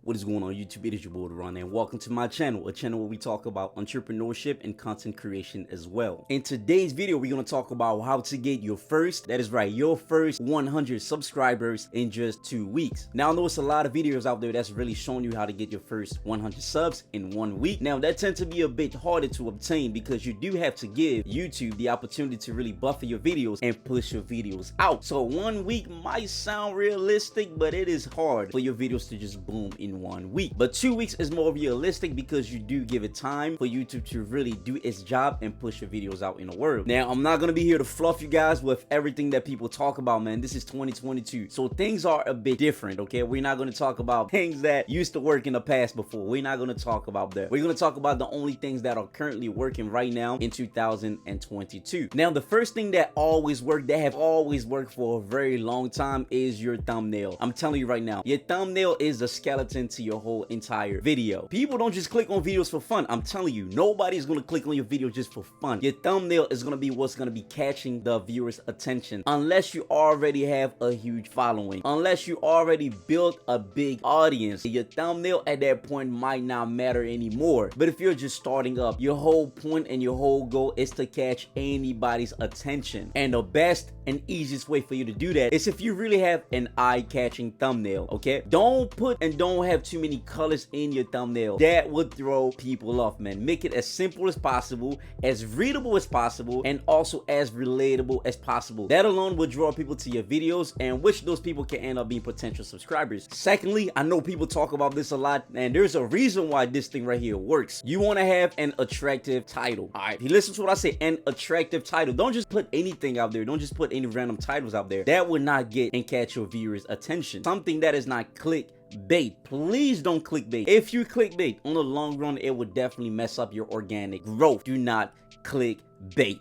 What is going on YouTube? It is your boy Ron and welcome to my channel, a channel where we talk about entrepreneurship and content creation as well. In today's video, we're going to talk about how to get your first 100 subscribers in just 2 weeks. Now I know it's a lot of videos out there that's really showing you how to get your first 100 subs in 1 week. Now that tends to be a bit harder to obtain because you do have to give YouTube the opportunity to really buffer your videos and push your videos out. So 1 week might sound realistic, but it is hard for your videos to just boom in 1 week. But 2 weeks is more realistic because you do give it time for YouTube to really do its job and push your videos out in the world. Now I'm not gonna be here to fluff you guys with everything that people talk about, man. This is 2022, so things are a bit different. Okay, we're not going to talk about things that used to work in the past before. We're not going to talk about that. We're going to talk about the only things that are currently working right now in 2022. Now the first thing that always worked, that have always worked for a very long time, is your thumbnail. I'm telling you right now, your thumbnail is the skeleton to your whole entire video. People don't just click on videos for fun. I'm telling you, nobody's going to click on your video just for fun. Your thumbnail is going to be what's going to be catching the viewer's attention, unless you already have a huge following, unless you already built a big audience. Your thumbnail at that point might not matter anymore. But if you're just starting up, your whole point and your whole goal is to catch anybody's attention, and the best and easiest way for you to do that is if you really have an eye-catching thumbnail. Okay, don't have too many colors in your thumbnail. That would throw people off, man. Make it as simple as possible, as readable as possible, and also as relatable as possible. That alone will draw people to your videos, and which those people can end up being potential subscribers. Secondly, I know people talk about this a lot, and there's a reason why this thing right here works. You want to have an attractive title. All right, if you listen to what I say, an attractive title. Don't just put anything out there. Don't just put any random titles out there. That would not get and catch your viewers' attention. Something that is not clickbait. Please don't clickbait. If you clickbait, on the long run, it would definitely mess up your organic growth. Do not clickbait.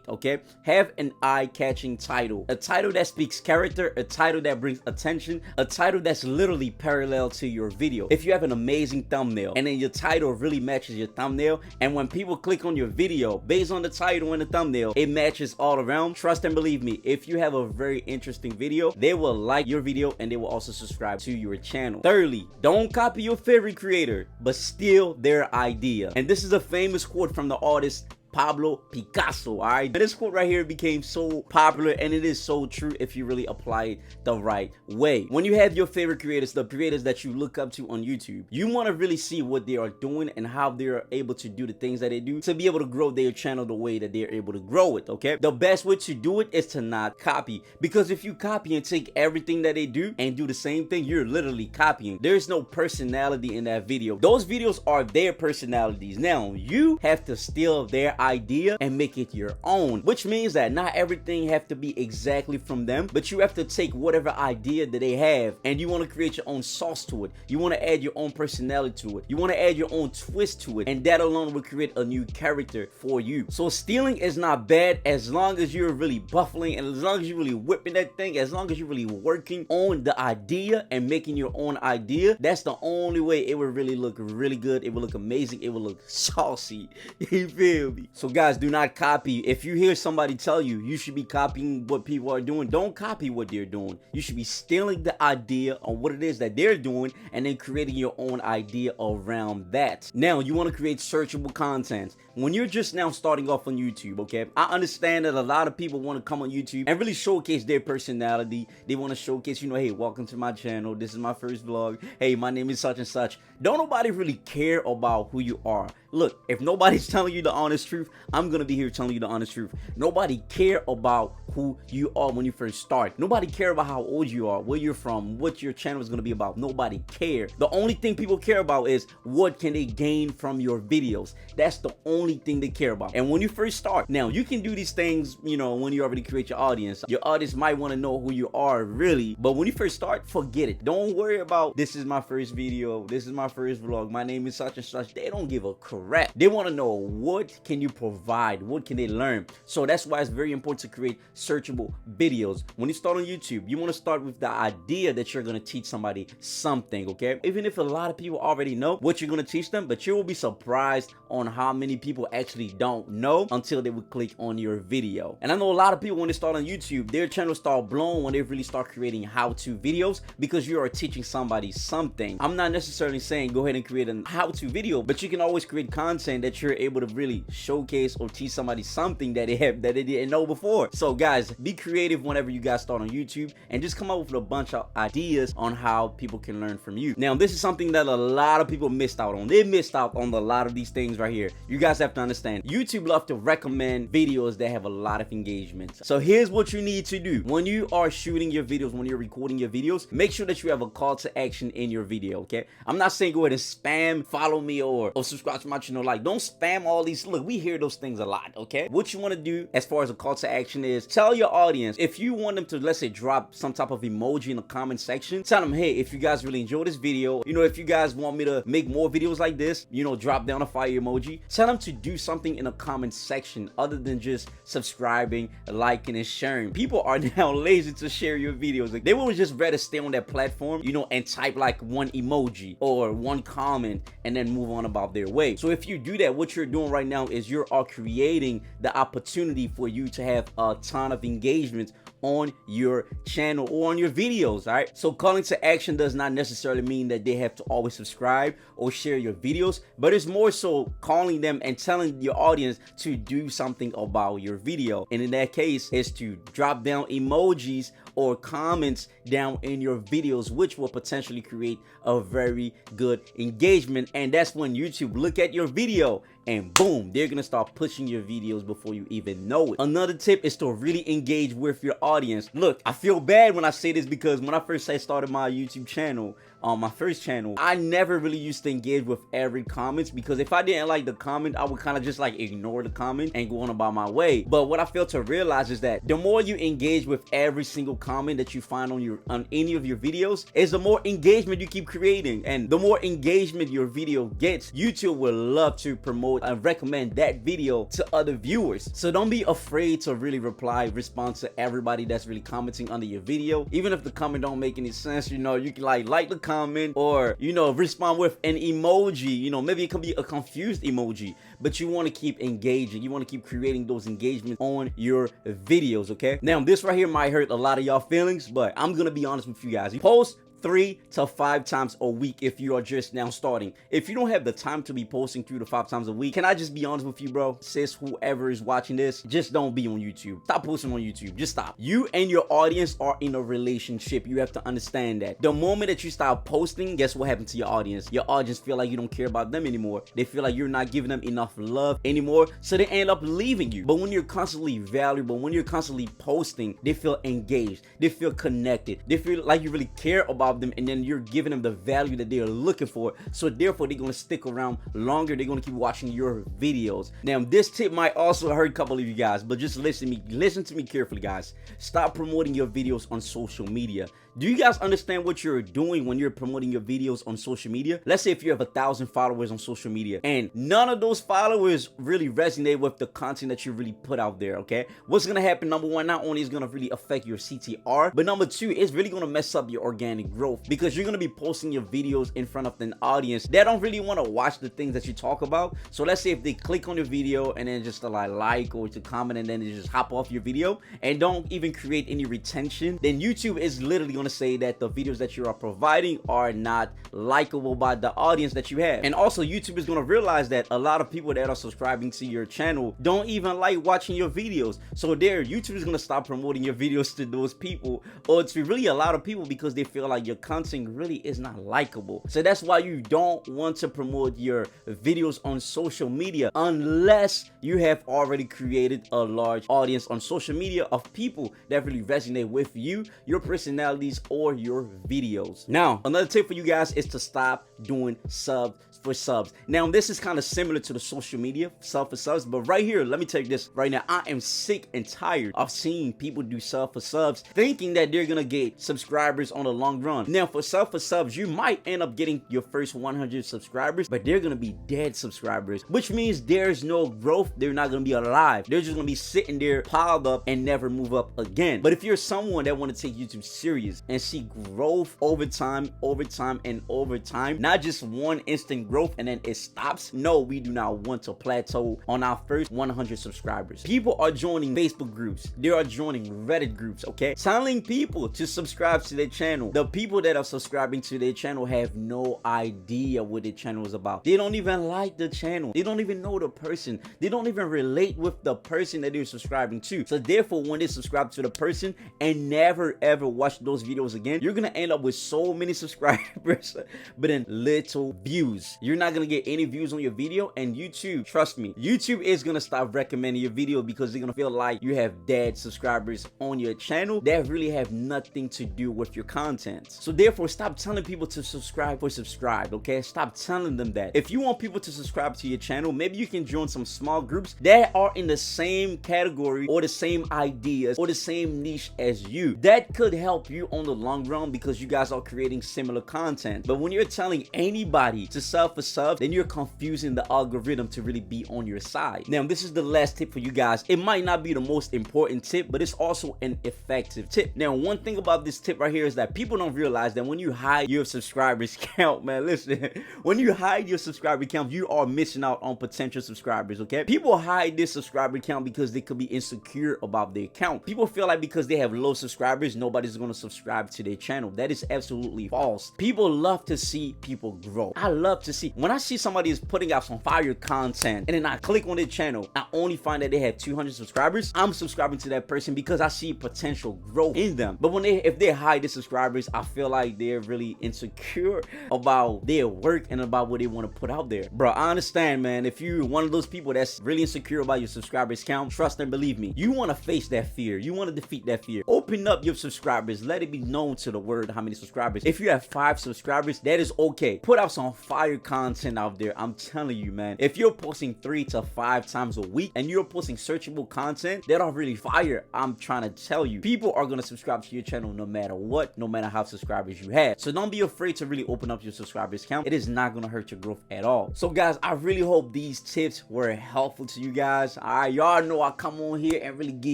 Okay, have an eye-catching title, a title that speaks character, a title that brings attention, a title that's literally parallel to your video. If you have an amazing thumbnail and then your title really matches your thumbnail, and when people click on your video based on the title and the thumbnail, it matches all around, trust and believe me, if you have a very interesting video, they will like your video and they will also subscribe to your channel. Thirdly, don't copy your favorite creator, but steal their idea. And this is a famous quote from the artist Pablo Picasso. All right, this quote right here became so popular, and it is so true if you really apply it the right way. When you have your favorite creators, the creators that you look up to on YouTube, you want to really see what they are doing and how they are able to do the things that they do to be able to grow their channel the way that they're able to grow it. Okay, the best way to do it is to not copy, because if you copy and take everything that they do and do the same thing, you're literally copying. There's no personality in that video. Those videos are their personalities. Now you have to steal their idea and make it your own, which means that not everything have to be exactly from them, but you have to take whatever idea that they have and you want to create your own sauce to it. You want to add your own personality to it. You want to add your own twist to it, and that alone will create a new character for you. So stealing is not bad as long as you're really buffling, and as long as you're really whipping that thing, as long as you're really working on the idea and making your own idea. That's the only way it will really look really good. It will look amazing. It will look saucy. You feel me? So guys, do not copy. If you hear somebody tell you you should be copying what people are doing, don't copy what they're doing. You should be stealing the idea on what it is that they're doing and then creating your own idea around that. Now you want to create searchable content. When you're just now starting off on YouTube, okay, I understand that a lot of people want to come on YouTube and really showcase their personality. They want to showcase, you know, hey, welcome to my channel. This is my first vlog. Hey, my name is such and such. Don't nobody really care about who you are. Look, if nobody's telling you the honest truth, I'm gonna be here telling you the honest truth. Nobody care about who you are when you first start. Nobody care about how old you are, where you're from, what your channel is gonna be about. Nobody care. The only thing people care about is what can they gain from your videos. That's the only thing they care about. And when you first start, now you can do these things, you know, when you already create your audience. Your audience might want to know who you are really, but when you first start, forget it. Don't worry about this is my first video, this is my first vlog, my name is such and such. They don't give a crap rep. They want to know what can you provide, what can they learn. So that's why it's very important to create searchable videos. When you start on YouTube, you want to start with the idea that you're going to teach somebody something, okay? Even if a lot of people already know what you're going to teach them, but you will be surprised on how many people actually don't know until they would click on your video. And I know a lot of people, when they start on YouTube, their channel start blown when they really start creating how-to videos, because you are teaching somebody something. I'm not necessarily saying go ahead and create a how-to video, but you can always create content that you're able to really showcase or teach somebody something that they didn't know before. So guys, be creative whenever you guys start on YouTube, and just come up with a bunch of ideas on how people can learn from you. Now, this is something that a lot of people missed out on. They missed out on a lot of these things right here. You guys have to understand, YouTube love to recommend videos that have a lot of engagement. So here's what you need to do. When you are shooting your videos, when you're recording your videos, make sure that you have a call to action in your video, okay? I'm not saying go ahead and spam follow me or subscribe to my channel. Like, don't spam all these. Look, we hear those things a lot, okay? What you want to do as far as a call to action is tell your audience, if you want them to, let's say, drop some type of emoji in the comment section, tell them, hey, if you guys really enjoy this video, you know, if you guys want me to make more videos like this, you know, drop down a fire emoji. Tell them to do something in the comment section other than just subscribing, liking, and sharing. People are now lazy to share your videos. Like, they will just rather stay on that platform, you know, and type like one emoji or one comment and then move on about their way. So if you do that, what you're doing right now is you're creating the opportunity for you to have a ton of engagement on your channel or on your videos. All right, so calling to action does not necessarily mean that they have to always subscribe or share your videos, but it's more so calling them and telling your audience to do something about your video, and in that case is to drop down emojis or comments down in your videos, which will potentially create a very good engagement. And that's when YouTube look at your video and boom, they're gonna start pushing your videos before you even know it. Another tip is to really engage with your audience. Look, I feel bad when I say this, because when I first started my YouTube channel, my first channel, I never really used to engage with every comment, because if I didn't like the comment, I would kind of just like ignore the comment and go on about my way. But what I failed to realize is that the more you engage with every single comment that you find on any of your videos, is the more engagement you keep creating, and the more engagement your video gets, YouTube will love to promote and recommend that video to other viewers. So don't be afraid to really respond to everybody that's really commenting under your video. Even if the comment don't make any sense, you know, you can like the comment, or, you know, respond with an emoji. You know, maybe it could be a confused emoji, but you want to keep engaging. You want to keep creating those engagements on your videos, okay? Now, this right here might hurt a lot of y'all feelings, but I'm gonna be honest with you guys. You post 3 to 5 times a week if you are just now starting. If you don't have the time to be posting 3 to 5 times a week, can I just be honest with you, bro? Sis, whoever is watching this, just don't be on YouTube. Stop posting on YouTube. Just stop. You and your audience are in a relationship. You have to understand that. The moment that you stop posting, guess what happened to your audience? Your audience feel like you don't care about them anymore. They feel like you're not giving them enough love anymore, so they end up leaving you. But when you're constantly valuable, when you're constantly posting, they feel engaged. They feel connected. They feel like you really care about them, and then you're giving them the value that they're looking for. So therefore, they're going to stick around longer. They're going to keep watching your videos. Now, this tip might also hurt a couple of you guys, but just listen to me carefully, guys. Stop promoting your videos on social media. Do you guys understand what you're doing when you're promoting your videos on social media? Let's say if you have 1,000 followers on social media and none of those followers really resonate with the content that you really put out there, okay? What's gonna happen? Number one, not only is gonna really affect your CTR, but number two, it's really gonna mess up your organic growth, because you're gonna be posting your videos in front of an audience that don't really want to watch the things that you talk about. So let's say if they click on your video and then just to like or to comment and then they just hop off your video and don't even create any retention, then YouTube is literally gonna say that the videos that you are providing are not likable by the audience that you have. And also, YouTube is going to realize that a lot of people that are subscribing to your channel don't even like watching your videos. So YouTube is going to stop promoting your videos to those people, or to really a lot of people, because they feel like your content really is not likable. So that's why you don't want to promote your videos on social media unless you have already created a large audience on social media of people that really resonate with you, your personalities, or your videos. Now, another tip for you guys is to stop doing subs for subs. Now, this is kind of similar to the social media sub for subs, but right here, let me tell you this right now. I am sick and tired of seeing people do sub for subs thinking that they're gonna get subscribers on the long run. run. Now for subs, you might end up getting your first 100 subscribers, but they're gonna be dead subscribers, which means there's no growth. They're not gonna be alive. They're just gonna be sitting there piled up and never move up again. But if you're someone that want to take YouTube serious and see growth over time, not just one instant growth and then it stops. No, we do not want to plateau on our first 100 subscribers. People are joining Facebook groups. They are joining Reddit groups, okay? Telling people to subscribe to their channel. The people that are subscribing to their channel have no idea what their channel is about. They don't even like the channel. They don't even know the person. They don't even relate with the person that they're subscribing to. So therefore, when they subscribe to the person and never ever watch those videos again, you're gonna end up with so many subscribers but then little views. You're not gonna get any views on your video, and YouTube, trust me, YouTube is gonna stop recommending your video because they're gonna feel like you have dead subscribers on your channel that really have nothing to do with your content. So therefore, stop telling people to subscribe for subscribe, okay? Stop telling them that. If you want people to subscribe to your channel, maybe you can join some small groups that are in the same category or the same ideas or the same niche as you. That could help you on the long run because you guys are creating similar content. But when you're telling anybody to sub for sub, then you're confusing the algorithm to really be on your side. Now, this is the last tip for you guys. It might not be the most important tip, but it's also an effective tip. Now, one thing about this tip right here is that people don't realize that when you hide your subscribers count, man, listen, when you hide your subscriber count, you are missing out on potential subscribers, okay? People hide this subscriber count because they could be insecure about their account. People feel like because they have low subscribers, nobody's gonna subscribe to their channel. That is absolutely false. People love to see people grow. I love to see, when I see somebody is putting out some fire content and then I click on their channel, I only find that they have 200 subscribers, I'm subscribing to that person because I see potential growth in them. But if they hide the subscribers, I feel like they're really insecure about their work and about what they want to put out there. Bro, I understand, man. If you're one of those people that's really insecure about your subscribers count, trust and believe me, you want to face that fear. You want to defeat that fear. Open up your subscribers. Let it be known to the world how many subscribers. If you have 5 subscribers, that is okay. Put out some fire content out there. I'm telling you, man. If you're posting 3 to 5 times a week and you're posting searchable content that are really fire, I'm trying to tell you, people are going to subscribe to your channel no matter what, no matter how subscribers you have. So don't be afraid to really open up your subscribers count. It is not going to hurt your growth at all. So guys, I really hope these tips were helpful to you guys. All right, y'all know I come on here and really give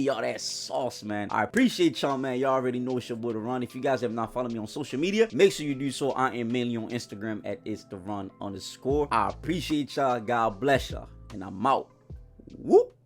y'all that sauce, man. I appreciate y'all, man. Y'all already know it's your boy The Run. If you guys have not followed me on social media, make sure you do so. I am mainly on Instagram at @itsTheRun_. I appreciate y'all. God bless y'all, and I'm out. Whoop.